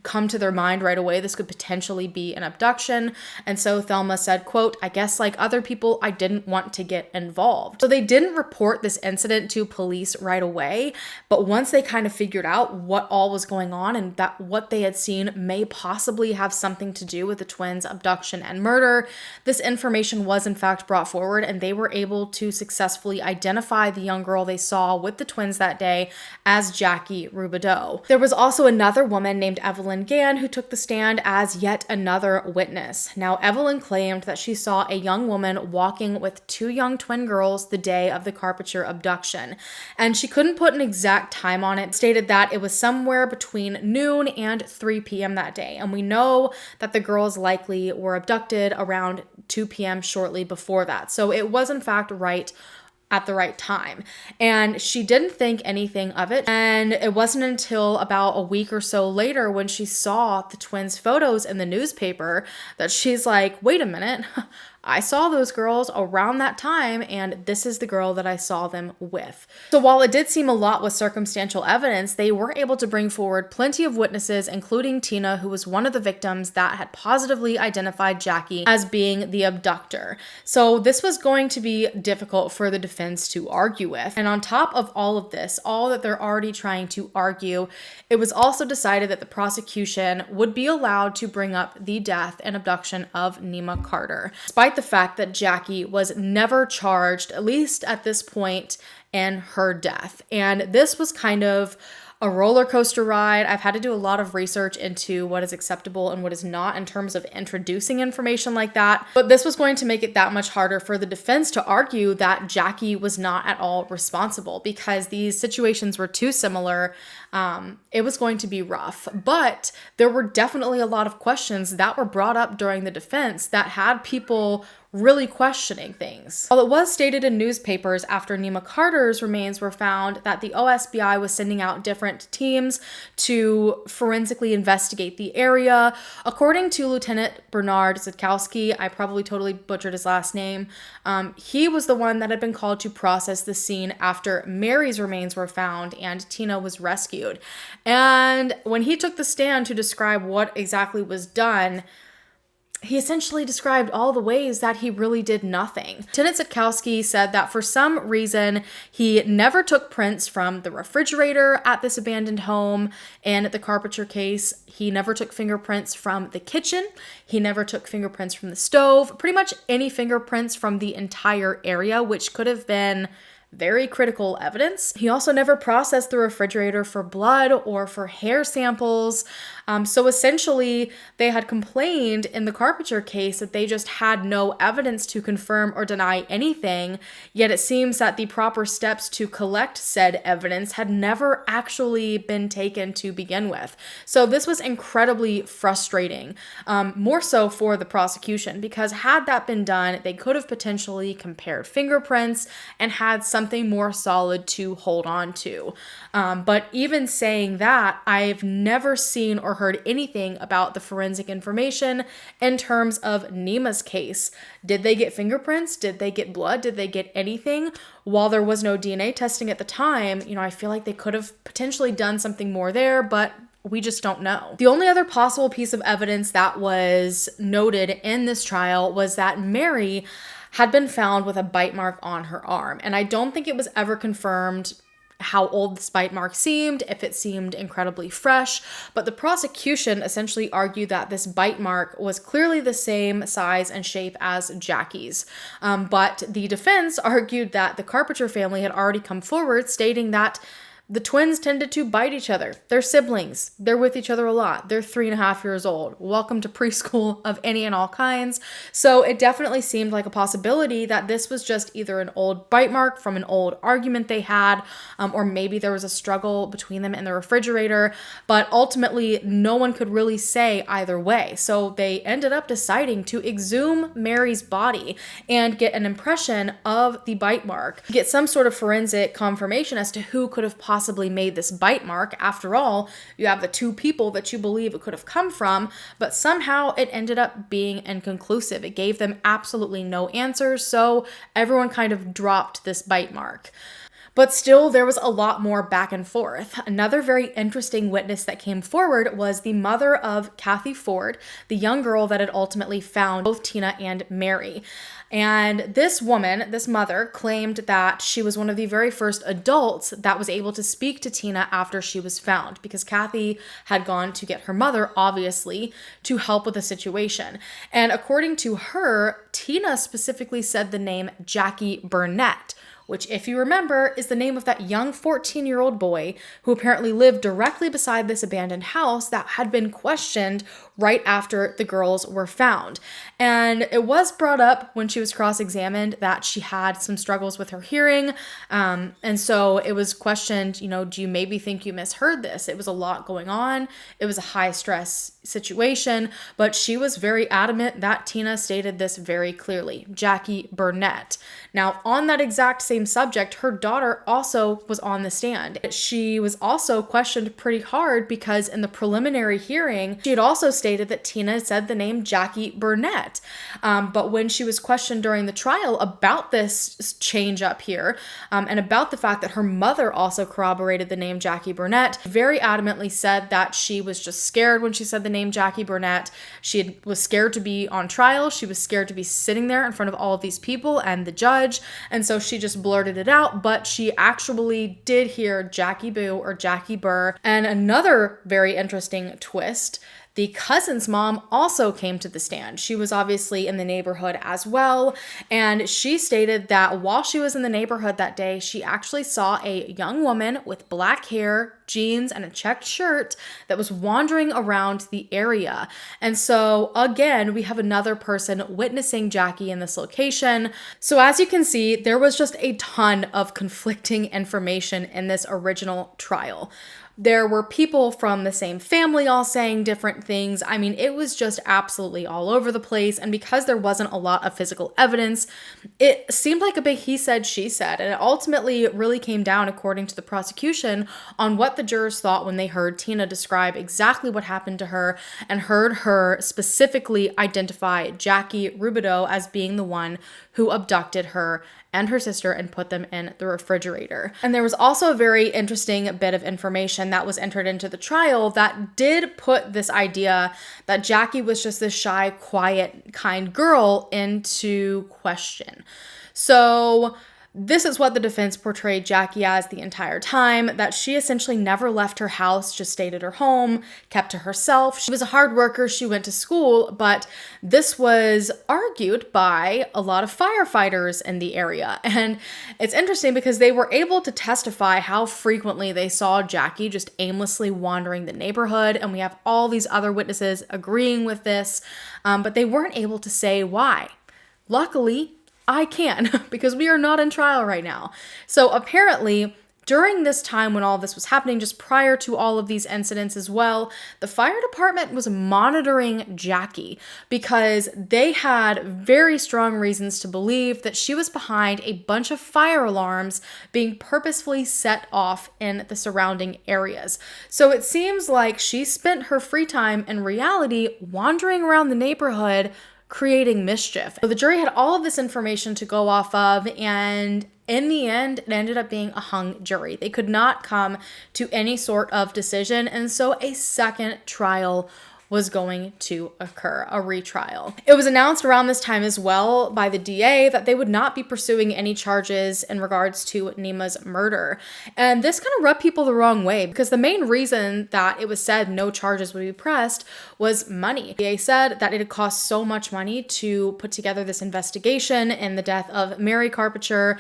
come to their mind right away this could potentially be an abduction. And so Thelma said, quote, I guess like other people, I didn't want to get involved. So they didn't report this incident to police right away, but once they kind of figured out what all was going on and that what they had seen may possibly have something to do with the twins' abduction and murder, this information was in fact brought forward, and they were able to successfully identify the young girl they saw with the twins that day as Jackie Rubidoux. There was also another woman named Evelyn Gann, who took the stand as yet another witness. Now, Evelyn claimed that she saw a young woman walking with 2 young twin girls the day of the Carpitcher abduction, and she couldn't put an exact time on it, stated that it was somewhere between noon and 3 p.m. that day, and we know that the girls likely were abducted around 2 p.m. shortly before that, so it was in fact right at the right time. And she didn't think anything of it. And it wasn't until about a week or so later when she saw the twins' photos in the newspaper that she's like, wait a minute, I saw those girls around that time, and this is the girl that I saw them with. So while it did seem a lot with circumstantial evidence, they were able to bring forward plenty of witnesses, including Tina, who was one of the victims that had positively identified Jackie as being the abductor. So this was going to be difficult for the defense to argue with. And on top of all of this, all that they're already trying to argue, it was also decided that the prosecution would be allowed to bring up the death and abduction of Nema Carter, despite the fact that Jackie was never charged, at least at this point, in her death. And this was kind of a roller coaster ride. I've had to do a lot of research into what is acceptable and what is not in terms of introducing information like that. But this was going to make it that much harder for the defense to argue that Jackie was not at all responsible because these situations were too similar. It was going to be rough, but there were definitely a lot of questions that were brought up during the defense that had people really questioning things. While it was stated in newspapers after Nema Carter's remains were found that the OSBI was sending out different teams to forensically investigate the area, according to Lieutenant Bernard Zitkowski, I probably totally butchered his last name, he was the one that had been called to process the scene after Mary's remains were found and Tina was rescued. And when he took the stand to describe what exactly was done, he essentially described all the ways that he really did nothing. Lieutenant Zitkowski said that for some reason, he never took prints from the refrigerator at this abandoned home. And the Carpitcher case, he never took fingerprints from the kitchen. He never took fingerprints from the stove. Pretty much any fingerprints from the entire area, which could have been very critical evidence. He also never processed the refrigerator for blood or for hair samples. So essentially, they had complained in the Carpitcher case that they just had no evidence to confirm or deny anything, yet it seems that the proper steps to collect said evidence had never actually been taken to begin with. So this was incredibly frustrating, more so for the prosecution, because had that been done, they could have potentially compared fingerprints and had something more solid to hold on to. But even saying that, I've never seen or heard anything about the forensic information in terms of Nema's case. Did they get fingerprints? Did they get blood? Did they get anything? While there was no DNA testing at the time, I feel like they could have potentially done something more there, but we just don't know. The only other possible piece of evidence that was noted in this trial was that Mary had been found with a bite mark on her arm. And I don't think it was ever confirmed how old this bite mark seemed, if it seemed incredibly fresh, but the prosecution essentially argued that this bite mark was clearly the same size and shape as Jackie's. But the defense argued that the Carpitcher family had already come forward stating that the twins tended to bite each other. They're siblings. They're with each other a lot. They're 3.5 years old. Welcome to preschool of any and all kinds. So it definitely seemed like a possibility that this was just either an old bite mark from an old argument they had, or maybe there was a struggle between them in the refrigerator. But ultimately, no one could really say either way. So they ended up deciding to exhume Mary's body and get an impression of the bite mark, get some sort of forensic confirmation as to who could have possibly made this bite mark. After all, you have the two people that you believe it could have come from, but somehow it ended up being inconclusive. It gave them absolutely no answers, so everyone kind of dropped this bite mark. But still, there was a lot more back and forth. Another very interesting witness that came forward was the mother of Kathy Ford, the young girl that had ultimately found both Tina and Mary. And this woman, this mother, claimed that she was one of the very first adults that was able to speak to Tina after she was found, because Kathy had gone to get her mother, obviously, to help with the situation. And according to her, Tina specifically said the name Jackie Burnett, which, if you remember, is the name of that young 14-year-old boy who apparently lived directly beside this abandoned house that had been questioned right after the girls were found. And it was brought up when she was cross-examined that she had some struggles with her hearing. And so it was questioned, do you maybe think you misheard this? It was a lot going on. It was a high-stress situation, but she was very adamant that Tina stated this very clearly, Jackie Burnett. Now, on that exact same same subject, her daughter also was on the stand. She was also questioned pretty hard because in the preliminary hearing, she had also stated that Tina said the name Jackie Burnett. But when she was questioned during the trial about this change up here, and about the fact that her mother also corroborated the name Jackie Burnett, very adamantly said that she was just scared when she said the name Jackie Burnett. She was scared to be on trial. She was scared to be sitting there in front of all of these people and the judge. And so she just blurted it out, but she actually did hear Jackie Boo or Jackie Burr. And another very interesting twist, the cousin's mom also came to the stand. She was obviously in the neighborhood as well. And she stated that while she was in the neighborhood that day, she actually saw a young woman with black hair, jeans, and a checked shirt that was wandering around the area. And so again, we have another person witnessing Jackie in this location. So as you can see, there was just a ton of conflicting information in this original trial. There were people from the same family all saying different things. I mean, it was just absolutely all over the place. And because there wasn't a lot of physical evidence, it seemed like a big he said, she said. And it ultimately really came down, according to the prosecution, on what the jurors thought when they heard Tina describe exactly what happened to her and heard her specifically identify Jackie Rubidoux as being the one who abducted her and her sister and put them in the refrigerator. And there was also a very interesting bit of information that was entered into the trial that did put this idea that Jackie was just this shy, quiet, kind girl into question. So this is what the defense portrayed Jackie as the entire time, that she essentially never left her house, just stayed at her home, kept to herself. She was a hard worker, she went to school, but this was argued by a lot of firefighters in the area. And it's interesting because they were able to testify how frequently they saw Jackie just aimlessly wandering the neighborhood, and we have all these other witnesses agreeing with this, but they weren't able to say why. Luckily, I can, because we are not in trial right now. So apparently, during this time when all this was happening, just prior to all of these incidents as well, the fire department was monitoring Jackie because they had very strong reasons to believe that she was behind a bunch of fire alarms being purposefully set off in the surrounding areas. So it seems like she spent her free time in reality wandering around the neighborhood creating mischief. So the jury had all of this information to go off of, and in the end, it ended up being a hung jury. They could not come to any sort of decision, and so a second trial was going to occur, a retrial. It was announced around this time as well by the DA that they would not be pursuing any charges in regards to Nema's murder. And this kind of rubbed people the wrong way because the main reason that it was said no charges would be pressed was money. The DA said that it had cost so much money to put together this investigation in the death of Mary Carpitcher,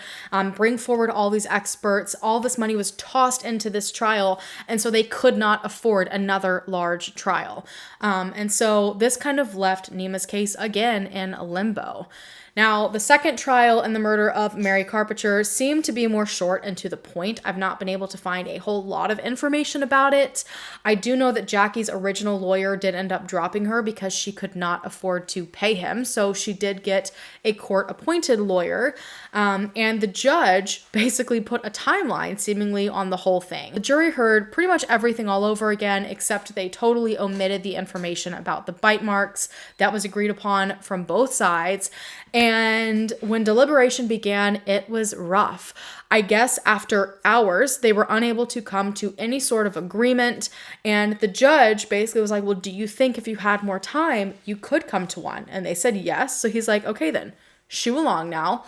bring forward all these experts. All this money was tossed into this trial, and so they could not afford another large trial. And so this kind of left Nema's case again in limbo. Now, the second trial in the murder of Mary Carpitcher seemed to be more short and to the point. I've not been able to find a whole lot of information about it. I do know that Jackie's original lawyer did end up dropping her because she could not afford to pay him. So she did get a court-appointed lawyer. And the judge basically put a timeline seemingly on the whole thing. The jury heard pretty much everything all over again, except they totally omitted the information about the bite marks that was agreed upon from both sides. And when deliberation began, it was rough. I guess after hours, they were unable to come to any sort of agreement. And the judge basically was like, well, do you think if you had more time, you could come to one? And they said yes. So he's like, okay, then shoo along now.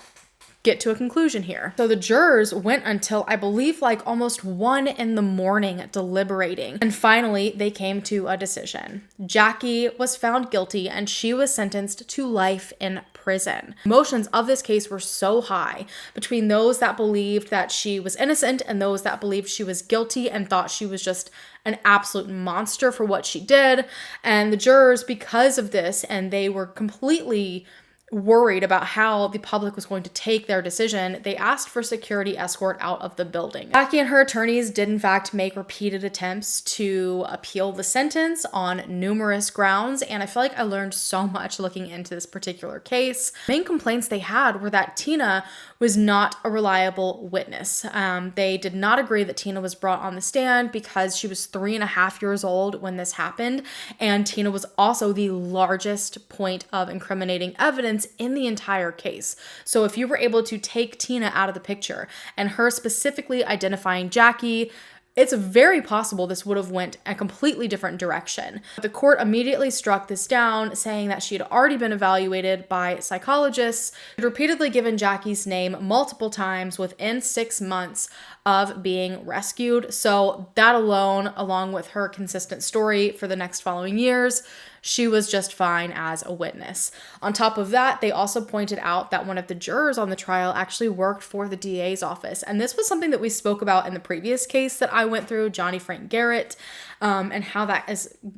Get to a conclusion here. So the jurors went until I believe like almost 1 a.m. deliberating. And finally, they came to a decision. Jackie was found guilty and she was sentenced to life in prison. Emotions of this case were so high between those that believed that she was innocent and those that believed she was guilty and thought she was just an absolute monster for what she did. And the jurors, because of this, and they were completely worried about how the public was going to take their decision, they asked for security escort out of the building. Jackie and her attorneys did in fact make repeated attempts to appeal the sentence on numerous grounds, and I feel like I learned so much looking into this particular case. The main complaints they had were that Tina was not a reliable witness. They did not agree that Tina was brought on the stand because she was 3.5 years old when this happened, and Tina was also the largest point of incriminating evidence in the entire case. So if you were able to take Tina out of the picture and her specifically identifying Jackie, it's very possible this would have went a completely different direction. The court immediately struck this down, saying that she had already been evaluated by psychologists, who had repeatedly given Jackie's name multiple times within 6 months of being rescued. So that alone, along with her consistent story for the next following years, she was just fine as a witness. On top of that, they also pointed out that one of the jurors on the trial actually worked for the DA's office. And this was something that we spoke about in the previous case that I went through, Johnny Frank Garrett, and how that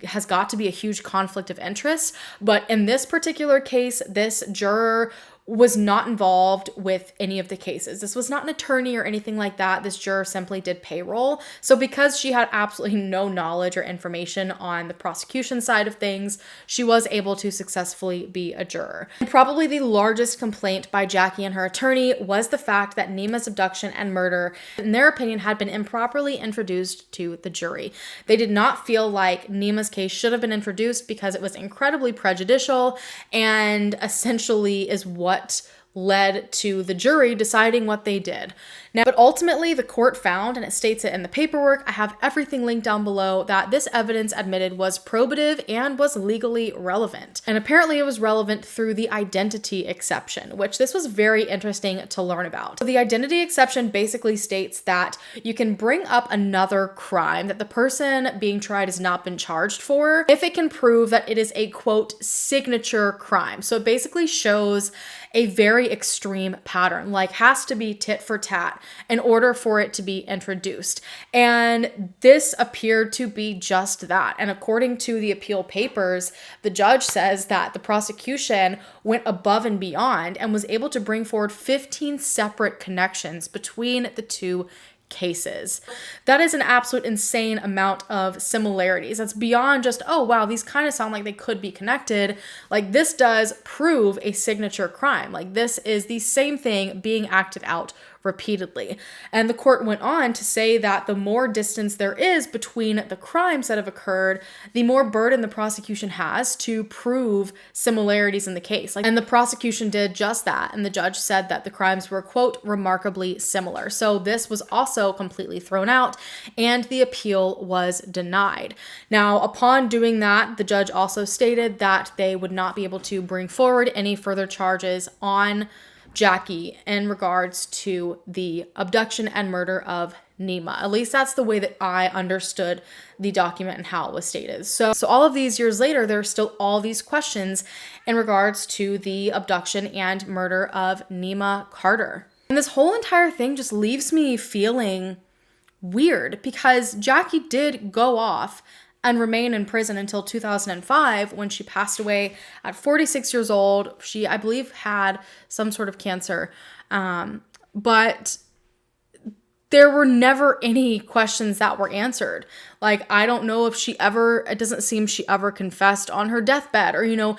has got to be a huge conflict of interest. But in this particular case, this juror was not involved with any of the cases. This was not an attorney or anything like that. This juror simply did payroll. So because she had absolutely no knowledge or information on the prosecution side of things, she was able to successfully be a juror. And probably the largest complaint by Jackie and her attorney was the fact that Nema's abduction and murder, in their opinion, had been improperly introduced to the jury. They did not feel like Nema's case should have been introduced because it was incredibly prejudicial and essentially is what led to the jury deciding what they did. Now, but ultimately the court found, and it states it in the paperwork, I have everything linked down below, that this evidence admitted was probative and was legally relevant. And apparently it was relevant through the identity exception, which this was very interesting to learn about. So the identity exception basically states that you can bring up another crime that the person being tried has not been charged for if it can prove that it is a, quote, signature crime. So it basically shows a very extreme pattern, like has to be tit for tat in order for it to be introduced. And this appeared to be just that. And according to the appeal papers, the judge says that the prosecution went above and beyond and was able to bring forward 15 separate connections between the two cases. That is an absolute insane amount of similarities. That's beyond just, oh wow, these kind of sound like they could be connected. Like this does prove a signature crime. Like this is the same thing being acted out repeatedly. And the court went on to say that the more distance there is between the crimes that have occurred, the more burden the prosecution has to prove similarities in the case. And the prosecution did just that. And the judge said that the crimes were, quote, remarkably similar. So this was also completely thrown out and the appeal was denied. Now, upon doing that, the judge also stated that they would not be able to bring forward any further charges on Jackie in regards to the abduction and murder of Nema. At least that's the way that I understood the document and how it was stated. So all of these years later, there are still all these questions in regards to the abduction and murder of Nema Carter. And this whole entire thing just leaves me feeling weird because Jackie did go off and remain in prison until 2005 when she passed away at 46 years old. She, I believe, had some sort of cancer. But there were never any questions that were answered. Like, I don't know if it doesn't seem she ever confessed on her deathbed or,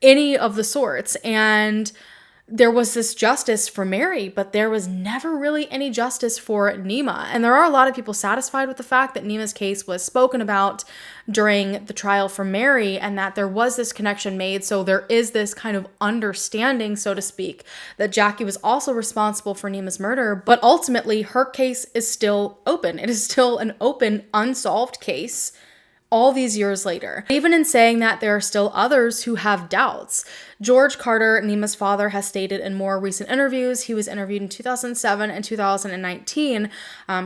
any of the sorts. And there was this justice for Mary, but there was never really any justice for Nema. And there are a lot of people satisfied with the fact that Nema's case was spoken about during the trial for Mary and that there was this connection made. So there is this kind of understanding, so to speak, that Jackie was also responsible for Nema's murder. But ultimately, her case is still open. It is still an open, unsolved case all these years later. Even in saying that, there are still others who have doubts. George Carter, Nema's father, has stated in more recent interviews, he was interviewed in 2007 and 2019,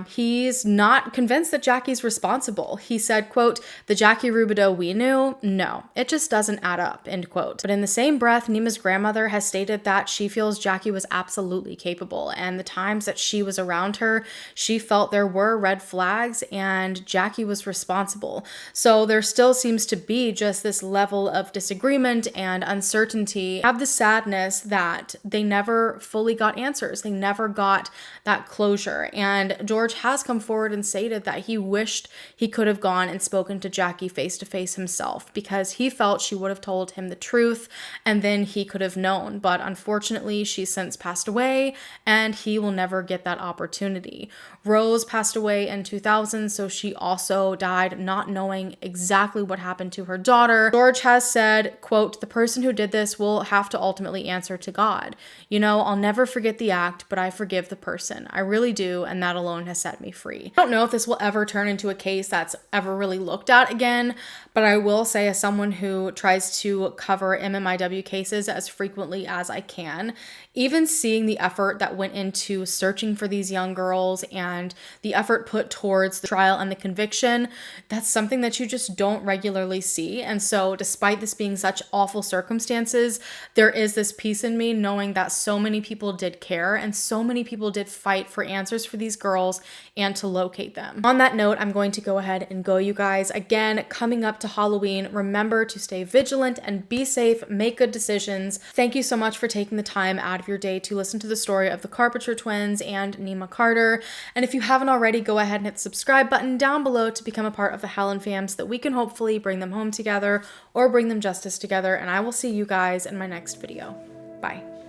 he's not convinced that Jackie's responsible. He said, quote, "The Jackie Rubidoux we knew, no, it just doesn't add up," end quote. But in the same breath, Nema's grandmother has stated that she feels Jackie was absolutely capable, and the times that she was around her, she felt there were red flags and Jackie was responsible. So there still seems to be just this level of disagreement and uncertainty uncertainty, have the sadness that they never fully got answers. They never got that closure. And George has come forward and stated that he wished he could have gone and spoken to Jackie face to face himself, because he felt she would have told him the truth and then he could have known. But unfortunately, she's since passed away and he will never get that opportunity. Rose passed away in 2000, so she also died not knowing exactly what happened to her daughter. George has said, quote, "The person who did this will have to ultimately answer to God. You know, I'll never forget the act, but I forgive the person. I really do, and that alone has set me free." I don't know if this will ever turn into a case that's ever really looked at again, but I will say, as someone who tries to cover MMIW cases as frequently as I can, even seeing the effort that went into searching for these young girls and the effort put towards the trial and the conviction, that's something that you just don't regularly see. And so despite this being such awful circumstances, there is this peace in me knowing that so many people did care and so many people did fight for answers for these girls and to locate them. On that note, I'm going to go ahead and go, you guys. Again, coming up to Halloween, remember to stay vigilant and be safe, make good decisions. Thank you so much for taking the time out of your day to listen to the story of the Carpitcher twins and Nima Carter. And if you haven't already, go ahead and hit the subscribe button down below to become a part of the Hallan fam so that we can hopefully bring them home together or bring them justice together. And I will see you guys in my next video. Bye.